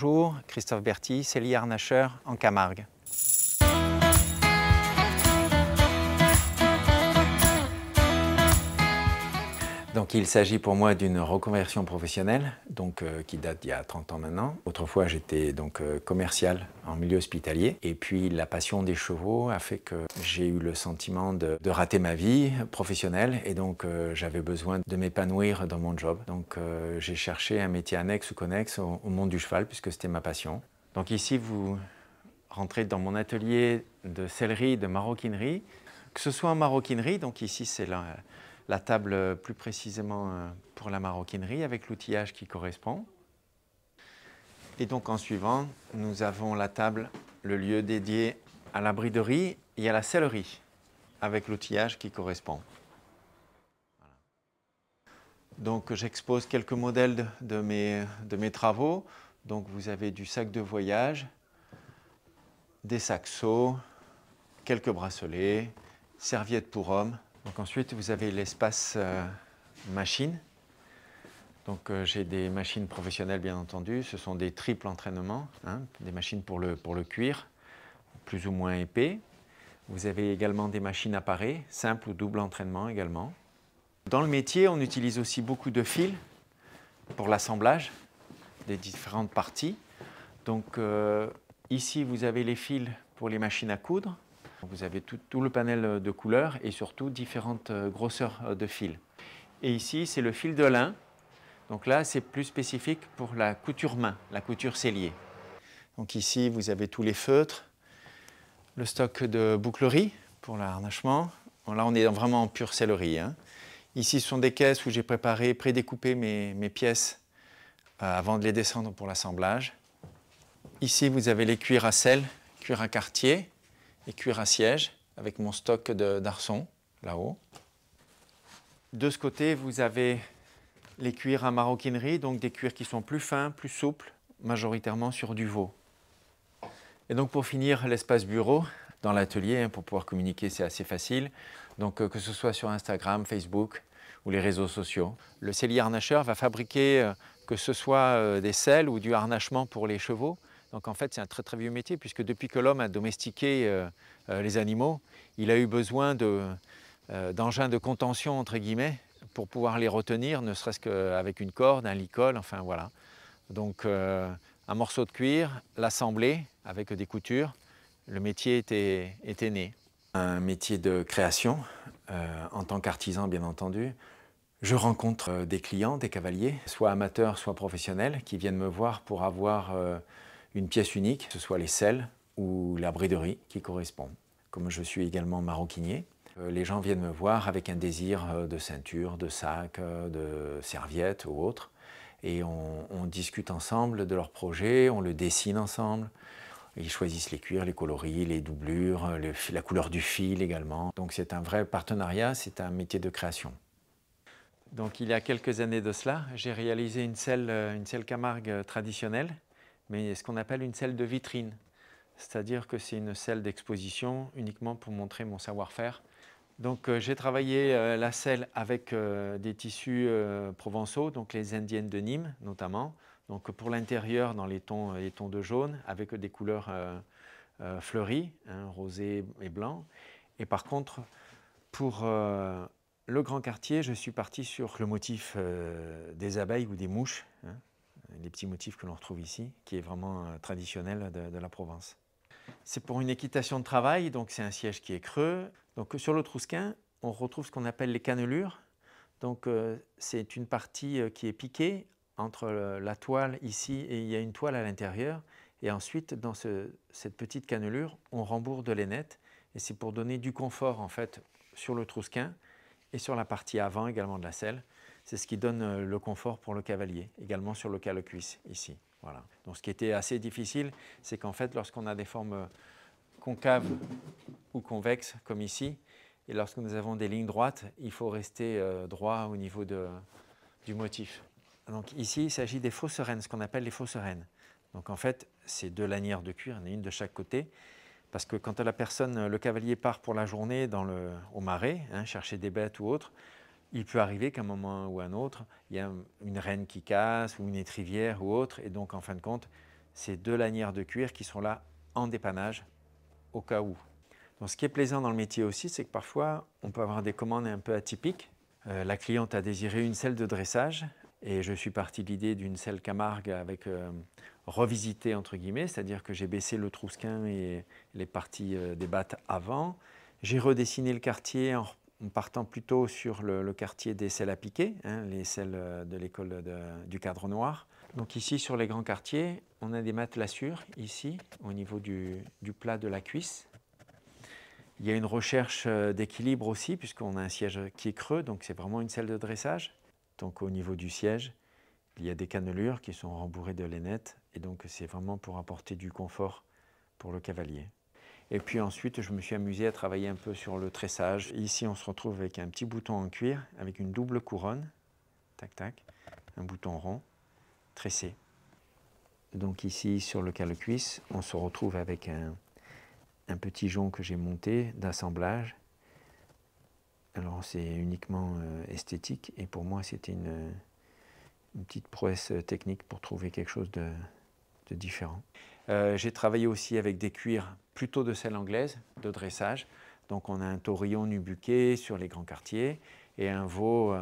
Bonjour, Christophe Berty, sellier harnacheur en Camargue. Donc il s'agit pour moi d'une reconversion professionnelle qui date d'il y a 30 ans maintenant. Autrefois j'étais commercial en milieu hospitalier et puis la passion des chevaux a fait que j'ai eu le sentiment de rater ma vie professionnelle et donc j'avais besoin de m'épanouir dans mon job. Donc j'ai cherché un métier annexe ou connexe au monde du cheval puisque c'était ma passion. Donc ici vous rentrez dans mon atelier de sellerie, de maroquinerie. Que ce soit en maroquinerie, donc ici c'est la table plus précisément pour la maroquinerie avec l'outillage qui correspond. Et donc en suivant, nous avons la table, le lieu dédié à la briderie et à la sellerie avec l'outillage qui correspond. Voilà. Donc j'expose quelques modèles de mes travaux. Donc vous avez du sac de voyage, des saxos, quelques bracelets, serviettes pour hommes. Donc ensuite, vous avez l'espace machine. Donc j'ai des machines professionnelles, bien entendu. Ce sont des triples entraînements, des machines pour le cuir, plus ou moins épais. Vous avez également des machines à parer, simple ou double entraînement également. Dans le métier, on utilise aussi beaucoup de fils pour l'assemblage des différentes parties. Donc ici, vous avez les fils pour les machines à coudre. Vous avez tout le panel de couleurs et surtout différentes grosseurs de fils. Et ici, c'est le fil de lin. Donc là, c'est plus spécifique pour la couture main, la couture sellier. Donc ici, vous avez tous les feutres, le stock de bouclerie pour l'harnachement. Bon, là, on est vraiment en pure sellerie. Ici, ce sont des caisses où j'ai prédécoupé mes pièces avant de les descendre pour l'assemblage. Ici, vous avez les cuirs à selle, cuir à quartier et cuir à siège avec mon stock d'arçons là-haut. De ce côté, vous avez les cuirs à maroquinerie, donc des cuirs qui sont plus fins, plus souples, majoritairement sur du veau. Et donc pour finir, l'espace bureau dans l'atelier, pour pouvoir communiquer, c'est assez facile. Donc que ce soit sur Instagram, Facebook ou les réseaux sociaux. Le sellier harnacheur va fabriquer que ce soit des selles ou du harnachement pour les chevaux. Donc en fait, c'est un très très vieux métier puisque depuis que l'homme a domestiqué les animaux, il a eu besoin d'engins de contention, entre guillemets, pour pouvoir les retenir, ne serait-ce qu'avec une corde, un licol, enfin voilà. Donc un morceau de cuir, l'assembler avec des coutures, le métier était né. Un métier de création, en tant qu'artisan bien entendu. Je rencontre des clients, des cavaliers, soit amateurs, soit professionnels, qui viennent me voir pour avoir une pièce unique, que ce soit les selles ou la briderie qui correspond. Comme je suis également maroquinier, les gens viennent me voir avec un désir de ceinture, de sac, de serviette ou autre. Et on discute ensemble de leur projet, on le dessine ensemble. Ils choisissent les cuirs, les coloris, les doublures, la couleur du fil également. Donc c'est un vrai partenariat, c'est un métier de création. Donc il y a quelques années de cela, j'ai réalisé une selle Camargue traditionnelle, mais ce qu'on appelle une selle de vitrine. C'est-à-dire que c'est une selle d'exposition uniquement pour montrer mon savoir-faire. Donc j'ai travaillé la selle avec des tissus provençaux, donc les indiennes de Nîmes notamment. Donc pour l'intérieur dans les tons de jaune avec des couleurs fleuries, rosé et blanc. Et par contre pour le grand quartier, je suis parti sur le motif des abeilles ou des mouches, les petits motifs que l'on retrouve ici, qui est vraiment traditionnel de la Provence. C'est pour une équitation de travail, donc c'est un siège qui est creux. Donc sur le Trousquin, on retrouve ce qu'on appelle les cannelures. Donc c'est une partie qui est piquée entre la toile ici et il y a une toile à l'intérieur. Et ensuite, dans cette petite cannelure, on rembourre de l'ainette. Et c'est pour donner du confort en fait sur le Trousquin et sur la partie avant également de la selle. C'est ce qui donne le confort pour le cavalier, également sur le cale-cuisse ici. Voilà. Donc ce qui était assez difficile, c'est qu'en fait lorsqu'on a des formes concaves ou convexes comme ici, et lorsque nous avons des lignes droites, il faut rester droit au niveau du motif. Donc ici, il s'agit des fausses rennes, ce qu'on appelle les fausses rennes. Donc en fait, c'est deux lanières de cuir, il y en a une de chaque côté. Parce que quand le cavalier part pour la journée au marais, chercher des bêtes ou autre, il peut arriver qu'à un moment ou à un autre, il y a une renne qui casse ou une étrivière ou autre. Et donc, en fin de compte, ces 2 lanières de cuir qui sont là en dépannage au cas où. Donc, ce qui est plaisant dans le métier aussi, c'est que parfois on peut avoir des commandes un peu atypiques. La cliente a désiré une selle de dressage et je suis parti de l'idée d'une selle Camargue avec revisitée entre guillemets, c'est-à-dire que j'ai baissé le trousquin et les parties des battes avant. J'ai redessiné le quartier en partant plutôt sur le quartier des selles à piquer, hein, les selles de l'école du cadre noir. Donc ici sur les grands quartiers, on a des matelassures ici au niveau du plat de la cuisse. Il y a une recherche d'équilibre aussi puisqu'on a un siège qui est creux, donc c'est vraiment une selle de dressage. Donc au niveau du siège, il y a des cannelures qui sont rembourrées de lainettes et donc c'est vraiment pour apporter du confort pour le cavalier. Et puis ensuite, je me suis amusé à travailler un peu sur le tressage. Ici, on se retrouve avec un petit bouton en cuir, avec une double couronne, tac tac, un bouton rond, tressé. Donc ici, sur le cale-cuisse, on se retrouve avec un petit jonc que j'ai monté d'assemblage. Alors c'est uniquement esthétique et pour moi c'était une petite prouesse technique pour trouver quelque chose de différent. J'ai travaillé aussi avec des cuirs plutôt de selle anglaise, de dressage. Donc on a un taurillon nubuqué sur les grands quartiers et un veau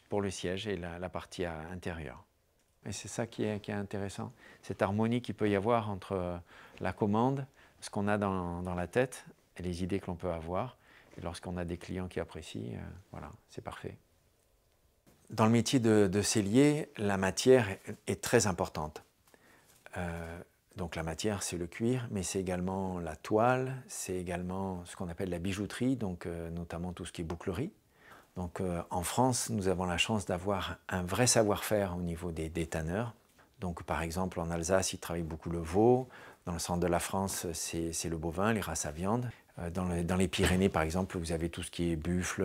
pour le siège et la partie intérieure. Et c'est ça qui est intéressant, cette harmonie qu'il peut y avoir entre la commande, ce qu'on a dans la tête et les idées que l'on peut avoir. Et lorsqu'on a des clients qui apprécient, voilà, c'est parfait. Dans le métier de sellier, la matière est très importante. Donc la matière, c'est le cuir, mais c'est également la toile, c'est également ce qu'on appelle la bijouterie, donc notamment tout ce qui est bouclerie. Donc en France, nous avons la chance d'avoir un vrai savoir-faire au niveau des tanneurs. Donc par exemple, en Alsace, ils travaillent beaucoup le veau. Dans le centre de la France, c'est le bovin, les races à viande. Dans les Pyrénées, par exemple, vous avez tout ce qui est buffle,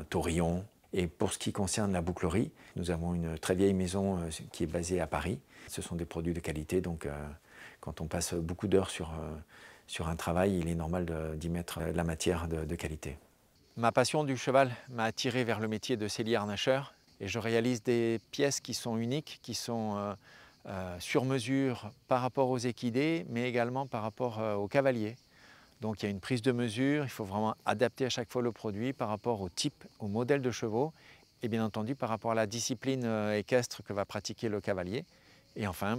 taurillon. Et pour ce qui concerne la bouclerie, nous avons une très vieille maison qui est basée à Paris. Ce sont des produits de qualité, donc quand on passe beaucoup d'heures sur un travail, il est normal d'y mettre de la matière de qualité. Ma passion du cheval m'a attiré vers le métier de sellier harnacheur et je réalise des pièces qui sont uniques, qui sont sur mesure par rapport aux équidés, mais également par rapport aux cavaliers. Donc il y a une prise de mesure, il faut vraiment adapter à chaque fois le produit par rapport au type, au modèle de chevaux et bien entendu par rapport à la discipline équestre que va pratiquer le cavalier et enfin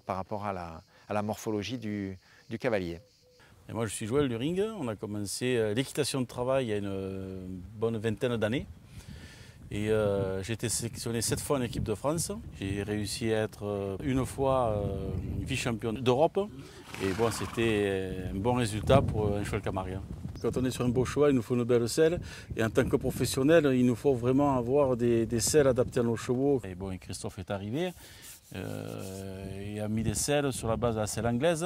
par rapport à la morphologie du cavalier. Et moi je suis Joël Luring, on a commencé l'équitation de travail il y a une bonne vingtaine d'années. Et j'ai été sélectionné 7 fois en équipe de France. J'ai réussi à être une fois vice-champion d'Europe. Et bon, c'était un bon résultat pour un cheval Camargue. Quand on est sur un beau cheval, il nous faut une belle selle. Et en tant que professionnel, il nous faut vraiment avoir des selles adaptées à nos chevaux. Et bon, Christophe est arrivé. Il a mis des selles sur la base de la selle anglaise.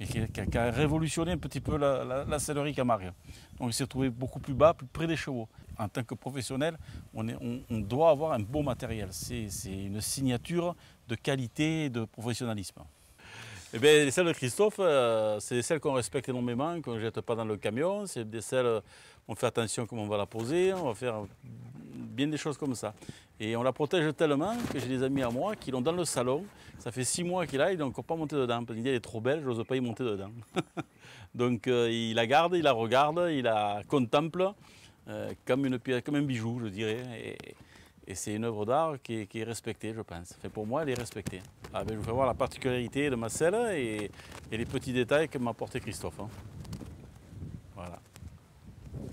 Et qui a révolutionné un petit peu la sellerie Camargue. Donc il s'est trouvé beaucoup plus bas, plus près des chevaux. En tant que professionnel, on doit avoir un beau matériel. C'est une signature de qualité et de professionnalisme. Eh bien, les selles de Christophe, c'est des selles qu'on respecte énormément, qu'on ne jette pas dans le camion. C'est des selles, on fait attention comment on va la poser, on va faire bien des choses comme ça. Et on la protège tellement que j'ai des amis à moi qui l'ont dans le salon. Ça fait 6 mois qu'il a, il n'est encore pas monté dedans. Parce qu'il dit elle est trop belle, je n'ose pas y monter dedans. Donc il la garde, il la regarde, il la contemple comme un bijou, je dirais. Et c'est une œuvre d'art qui est respectée, je pense. Enfin, pour moi, elle est respectée. Ah, ben, je vous fais voir la particularité de ma selle et les petits détails que m'a apporté Christophe. Hein. Voilà.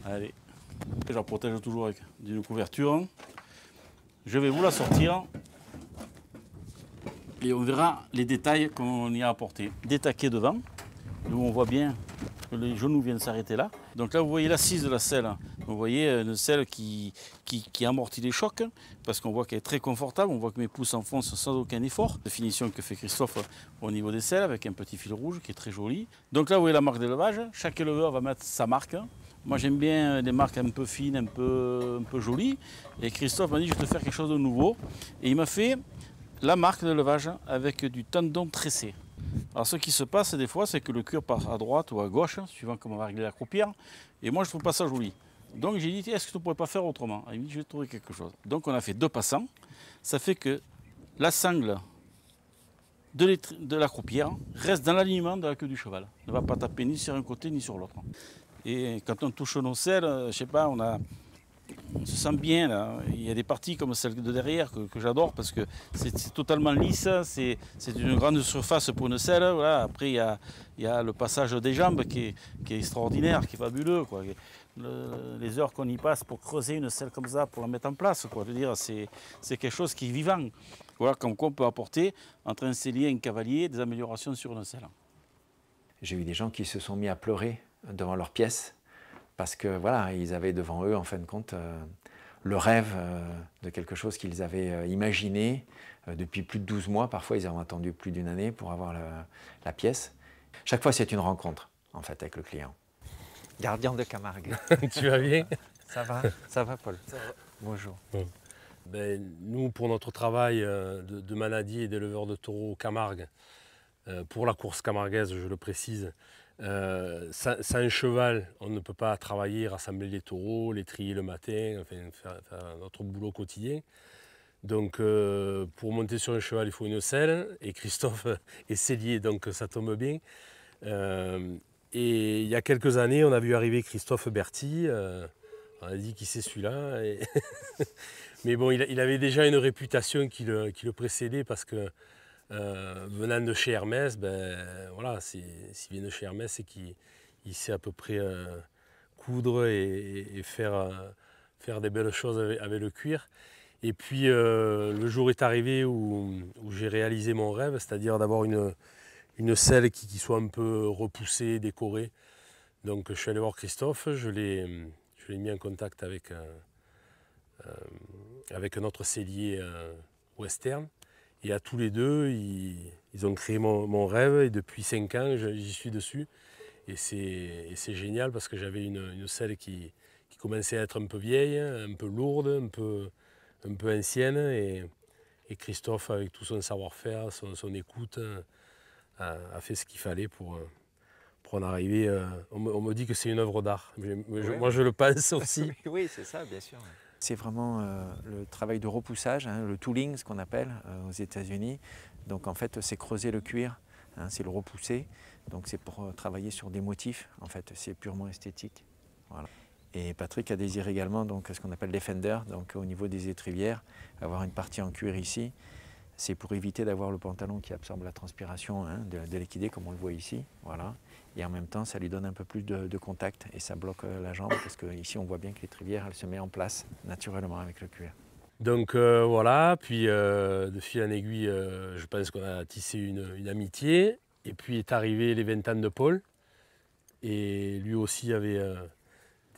Allez. Je la protège toujours avec une couverture. Je vais vous la sortir. Et on verra les détails qu'on y a apportés. Des taquets devant, où on voit bien que les genoux viennent s'arrêter là. Donc là, vous voyez l'assise de la selle. Vous voyez une selle qui amortit les chocs, parce qu'on voit qu'elle est très confortable. On voit que mes pouces s'enfoncent sans aucun effort. La finition que fait Christophe au niveau des selles, avec un petit fil rouge qui est très joli. Donc là, vous voyez la marque d'élevage. Chaque éleveur va mettre sa marque. Moi, j'aime bien des marques un peu fines, un peu jolies. Et Christophe m'a dit, je vais te faire quelque chose de nouveau. Et il m'a fait la marque d'élevage avec du tendon tressé. Alors ce qui se passe des fois, c'est que le cuir part à droite ou à gauche, suivant comment on va régler la croupière. Et moi, je ne trouve pas ça joli. Donc j'ai dit, est-ce que tu ne pourrais pas faire autrement? Il m'a dit, je vais trouver quelque chose. Donc on a fait 2 passants. Ça fait que la sangle de la croupière reste dans l'alignement de la queue du cheval. Ne va pas taper ni sur un côté ni sur l'autre. Et quand on touche nos selles, je sais pas, on se sent bien là. Il y a des parties comme celle de derrière que j'adore parce que c'est totalement lisse, c'est une grande surface pour une selle. Voilà. Après il y a le passage des jambes qui est extraordinaire, qui est fabuleux, quoi. Les heures qu'on y passe pour creuser une selle comme ça, pour la mettre en place, quoi. Je veux dire, c'est quelque chose qui est vivant. Voilà, comme quoi on peut apporter entre un sellier et un cavalier des améliorations sur une selle. J'ai eu des gens qui se sont mis à pleurer devant leur pièce parce que voilà, ils avaient devant eux, en fin de compte, le rêve de quelque chose qu'ils avaient imaginé depuis plus de 12 mois. Parfois, ils ont attendu plus d'une année pour avoir la pièce. Chaque fois, c'est une rencontre, en fait, avec le client. Gardien de Camargue. Tu vas bien? Ça va, Paul. Ça va. Bonjour. Bon. Ben, nous, pour notre travail de manadier et d'éleveur de taureaux Camargue, pour la course camarguaise, je le précise, sans un cheval, on ne peut pas travailler, rassembler les taureaux, les trier le matin, enfin, faire notre boulot quotidien. Donc pour monter sur un cheval, il faut une selle, et Christophe est sellier, donc ça tombe bien. Et il y a quelques années, on a vu arriver Christophe Berti, on a dit qui c'est celui-là. Mais bon, il avait déjà une réputation qui le précédait parce que venant de chez Hermès, ben, voilà, s'il vient de chez Hermès, c'est qu'il sait à peu près coudre et faire des belles choses avec le cuir. Et puis le jour est arrivé où j'ai réalisé mon rêve, c'est-à-dire d'avoir une selle qui soit un peu repoussée, décorée. Donc je suis allé voir Christophe, je l'ai mis en contact avec un autre sellier western. Et à tous les deux, ils ont créé mon rêve et depuis 5 ans, j'y suis dessus. Et c'est génial parce que j'avais une selle qui commençait à être un peu vieille, un peu lourde, un peu ancienne. Et Christophe, avec tout son savoir-faire, son écoute, a fait ce qu'il fallait pour en arriver. On me dit que c'est une œuvre d'art. Moi, je le pense aussi. Oui, c'est ça, bien sûr. C'est vraiment le travail de repoussage, hein, le tooling, ce qu'on appelle aux États-Unis. Donc en fait, c'est creuser le cuir, hein, c'est le repousser. Donc c'est pour travailler sur des motifs. En fait, c'est purement esthétique. Voilà. Et Patrick a désiré également donc, ce qu'on appelle les fenders, donc au niveau des étrivières, avoir une partie en cuir ici. C'est pour éviter d'avoir le pantalon qui absorbe la transpiration, hein, de l'équidé, comme on le voit ici. Voilà. Et en même temps, ça lui donne un peu plus de contact et ça bloque la jambe parce qu'ici, on voit bien que l'étrivière, elle se met en place naturellement avec le cuir. Donc voilà, puis de fil en aiguille, je pense qu'on a tissé une amitié. Et puis est arrivé les 20 ans de Paul. Et lui aussi avait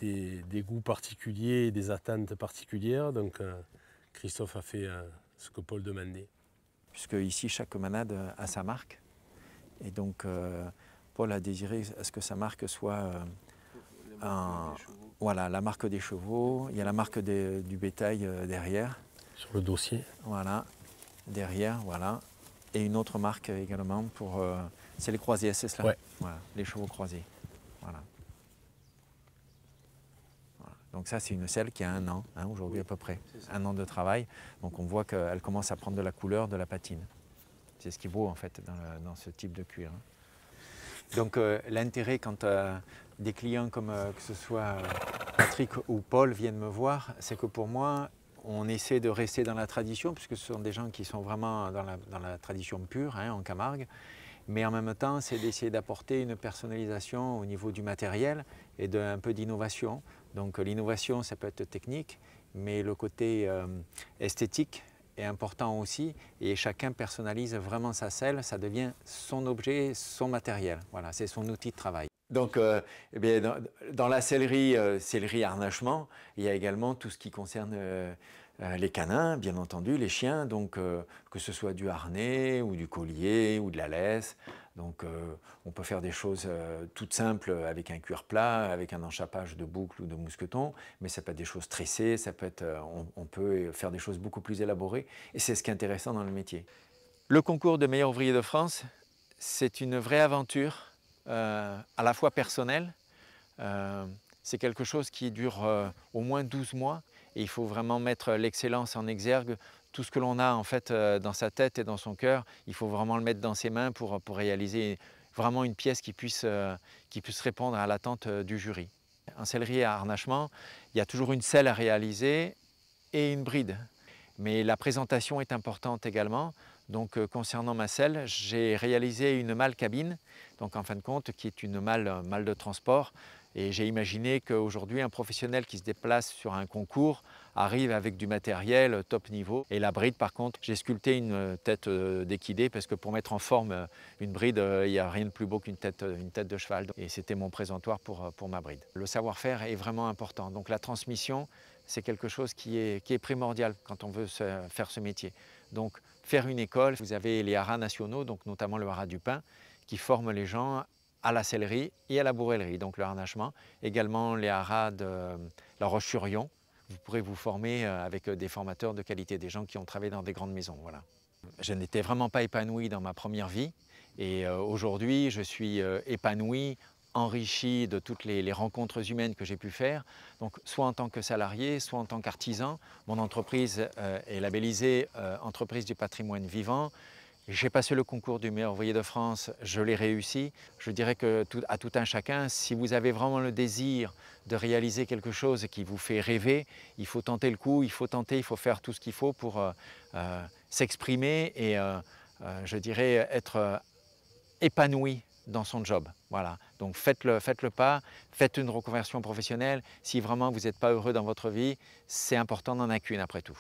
des goûts particuliers, des attentes particulières. Donc Christophe a fait ce que Paul demandait. Puisque ici, chaque manade a sa marque. Et donc, Paul a désiré à ce que sa marque soit voilà, la marque des chevaux. Il y a la marque du bétail derrière. Sur le dossier. Voilà, derrière, voilà. Et une autre marque également pour... c'est les croisés, c'est cela? Ouais. Voilà, les chevaux croisés. Voilà. Donc ça, c'est une selle qui a 1 an, hein, aujourd'hui à peu près. 1 an de travail. Donc on voit qu'elle commence à prendre de la couleur, de la patine. C'est ce qui vaut en fait dans ce type de cuir. Donc l'intérêt quand des clients comme que ce soit Patrick ou Paul viennent me voir, c'est que pour moi, on essaie de rester dans la tradition, puisque ce sont des gens qui sont vraiment dans la tradition pure, hein, en Camargue. Mais en même temps, c'est d'essayer d'apporter une personnalisation au niveau du matériel et un peu d'innovation. Donc l'innovation, ça peut être technique, mais le côté esthétique est important aussi. Et chacun personnalise vraiment sa selle, ça devient son objet, son matériel. Voilà, c'est son outil de travail. Donc eh bien, dans la sellerie harnachement, il y a également tout ce qui concerne les canins, bien entendu, les chiens, donc que ce soit du harnais ou du collier ou de la laisse. Donc on peut faire des choses toutes simples avec un cuir plat, avec un enchappage de boucles ou de mousqueton, mais ça peut être des choses tressées, ça peut être, on peut faire des choses beaucoup plus élaborées, et c'est ce qui est intéressant dans le métier. Le concours de meilleur ouvrier de France, c'est une vraie aventure, à la fois personnelle, c'est quelque chose qui dure au moins 12 mois, et il faut vraiment mettre l'excellence en exergue tout ce que l'on a en fait dans sa tête et dans son cœur, il faut vraiment le mettre dans ses mains pour réaliser vraiment une pièce qui puisse répondre à l'attente du jury. En sellerie à harnachement, il y a toujours une selle à réaliser et une bride. Mais la présentation est importante également. Donc concernant ma selle, j'ai réalisé une malle cabine, donc en fin de compte qui est une malle de transport. Et j'ai imaginé qu'aujourd'hui un professionnel qui se déplace sur un concours arrive avec du matériel top niveau. Et la bride par contre, j'ai sculpté une tête d'équidé parce que pour mettre en forme une bride, il n'y a rien de plus beau qu'une tête de cheval. Et c'était mon présentoir pour ma bride. Le savoir-faire est vraiment important. Donc la transmission, c'est quelque chose qui est primordial quand on veut faire ce métier. Donc faire une école, vous avez les haras nationaux, donc notamment le haras du Pin, qui forment les gens à la sellerie et à la bourrellerie, donc le harnachement. Également les haras de la Roche-sur-Yon. Vous pourrez vous former avec des formateurs de qualité, des gens qui ont travaillé dans des grandes maisons. Voilà. Je n'étais vraiment pas épanoui dans ma première vie et aujourd'hui je suis épanoui, enrichi de toutes les rencontres humaines que j'ai pu faire, donc soit en tant que salarié, soit en tant qu'artisan. Mon entreprise est labellisée entreprise du patrimoine vivant. J'ai passé le concours du meilleur ouvrier de France, je l'ai réussi. Je dirais que à tout un chacun, si vous avez vraiment le désir de réaliser quelque chose qui vous fait rêver, il faut tenter le coup, il faut faire tout ce qu'il faut pour s'exprimer et je dirais être épanoui dans son job. Voilà. Donc faites le pas, faites une reconversion professionnelle. Si vraiment vous n'êtes pas heureux dans votre vie, c'est important d'en avoir qu'une après tout.